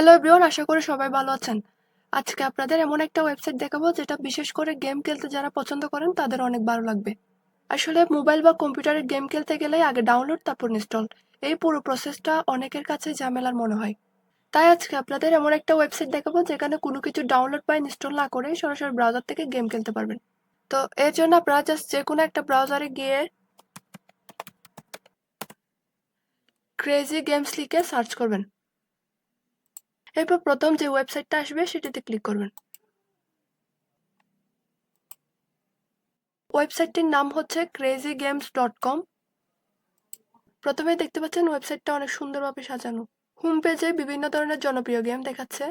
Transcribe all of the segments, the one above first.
Hello everyone, আশা করি সবাই ভালো আছেন। আজকে আপনাদের এমন একটা ওয়েবসাইট দেখাবো যেটা বিশেষ করে গেম খেলতে যারা পছন্দ করেন তাদের অনেক ভালো লাগবে। আসলে মোবাইল বা কম্পিউটারে গেম খেলতে গেলে আগে ডাউনলোড তারপর ইনস্টল, এই পুরো প্রসেসটা অনেকের কাছে ঝামেলার মনে হয়। তাই আজকে আপনাদের এমন একটা ওয়েবসাইট দেখাবো যেখানে কোনো কিছু ডাউনলোড বা ইনস্টল না করে সরাসরি ব্রাউজার থেকে গেম খেলতে পারবেন। তো এর জন্য আপনারা জাস্ট যে কোনো একটা ব্রাউজারে গিয়ে ক্রেজি গেমস লিখে সার্চ করবেন। এরপর প্রথম যে ওয়েবসাইটটা আসবে সেটাতে ক্লিক করবেন। ওয়েবসাইটটির নাম হচ্ছে crazygames.com। প্রথমেই দেখতে পাচ্ছেন ওয়েবসাইটটা অনেক সুন্দরভাবে সাজানো। হোম পেজে বিভিন্ন ধরনের জনপ্রিয় গেম দেখাচ্ছে।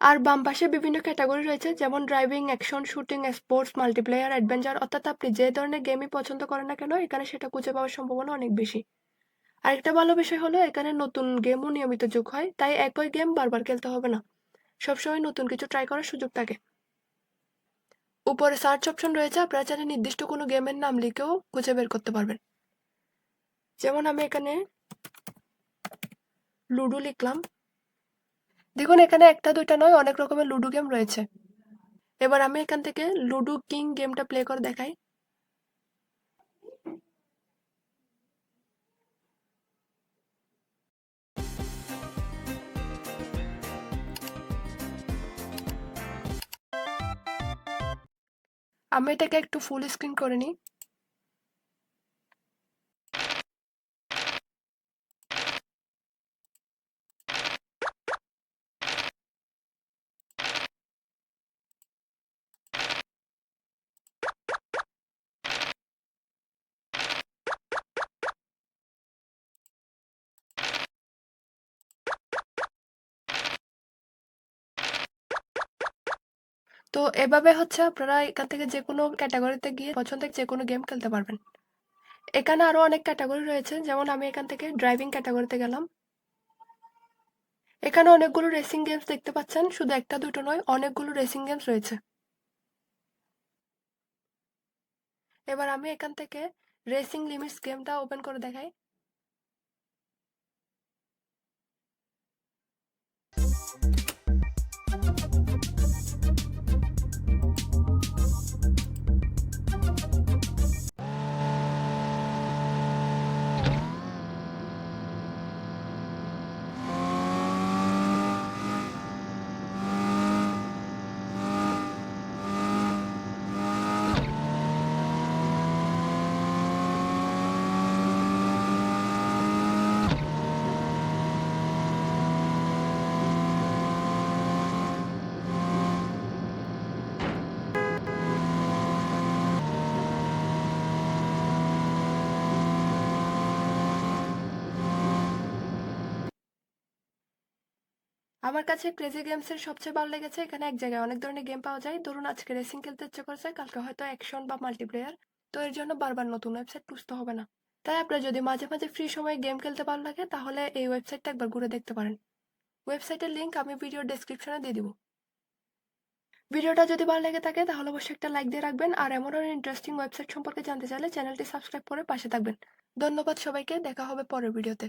আর বাম পাশে বিভিন্ন ক্যাটাগরি রয়েছে, যেমন driving, action, shooting, sports, multiplayer, adventure, অর্থাৎ আপনি যে ধরনের গেমই পছন্দ করেন না কেন এখানে সেটা খুঁজে পাওয়ার সম্ভাবনা অনেক বেশি। আরেকটা ভালো বিষয় হলো এখানে নতুন গেমও নিয়মিত যোগ হয়, তাই একই গেম বারবার খেলতে হবে না, সবসময় নতুন কিছু ট্রাই করার সুযোগ থাকে। উপরে সার্চ অপশন রয়েছে, আপনারা চাইলে নির্দিষ্ট কোনো গেমের নাম লিখেও খুঁজে বের করতে পারবেন। যেমন আমি এখানে লুডো লিখলাম। দেখুন এখানে একটা দুইটা নয়, অনেক রকমের লুডো গেম রয়েছে। এবার আমি এখান থেকে লুডো কিং গেমটা প্লে করে দেখাই। আমি এটাকে একটু ফুল স্ক্রিন করে নিই। তো এভাবে হচ্ছে আপনারা এখান থেকে যে কোনো ক্যাটাগরিতে গিয়ে পছন্দের যে কোনো গেম খেলতে পারবেন। এখানে আরো অনেক ক্যাটাগরি রয়েছে, যেমন আমি এখান থেকে ড্রাইভিং ক্যাটাগরিতে গেলাম। এখানে অনেকগুলো রেসিং গেমস দেখতে পাচ্ছেন, শুধু একটা দুটো নয়, অনেকগুলো রেসিং গেমস রয়েছে। এবার আমি এখান থেকে রেসিং লিমিটস গেমটা ওপেন করে দেখাই। আমার কাছে ক্রেজি গেমস এর সবচেয়ে ভালো লেগেছে এখানে এক জায়গায় অনেক ধরনের গেম পাওয়া যায়। ধরুন আজকে রেসিং খেলতে ইচ্ছে করছে, কালকে হয়তো অ্যাকশন বা মাল্টিপ্লেয়ার, তো এর জন্য বারবার নতুন ওয়েবসাইট খুঁজতে হবে না। তাই আপনার যদি মাঝে মাঝে ফ্রি সময়ে গেম খেলতে ভালো লাগে তাহলে এই ওয়েবসাইটটা একবার ঘুরে দেখতে পারেন। ওয়েবসাইটের লিংক আমি ভিডিও ডেসক্রিপশনে দিয়ে দিব। ভিডিওটা যদি ভালো লেগে থাকে তাহলে অবশ্যই একটা লাইক দিয়ে রাখবেন, আর এমন ইন্টারেস্টিং ওয়েবসাইট সম্পর্কে জানতে চাইলে চ্যানেলটি সাবস্ক্রাইব করে পাশে থাকবেন। ধন্যবাদ সবাইকে, দেখা হবে পরের ভিডিওতে।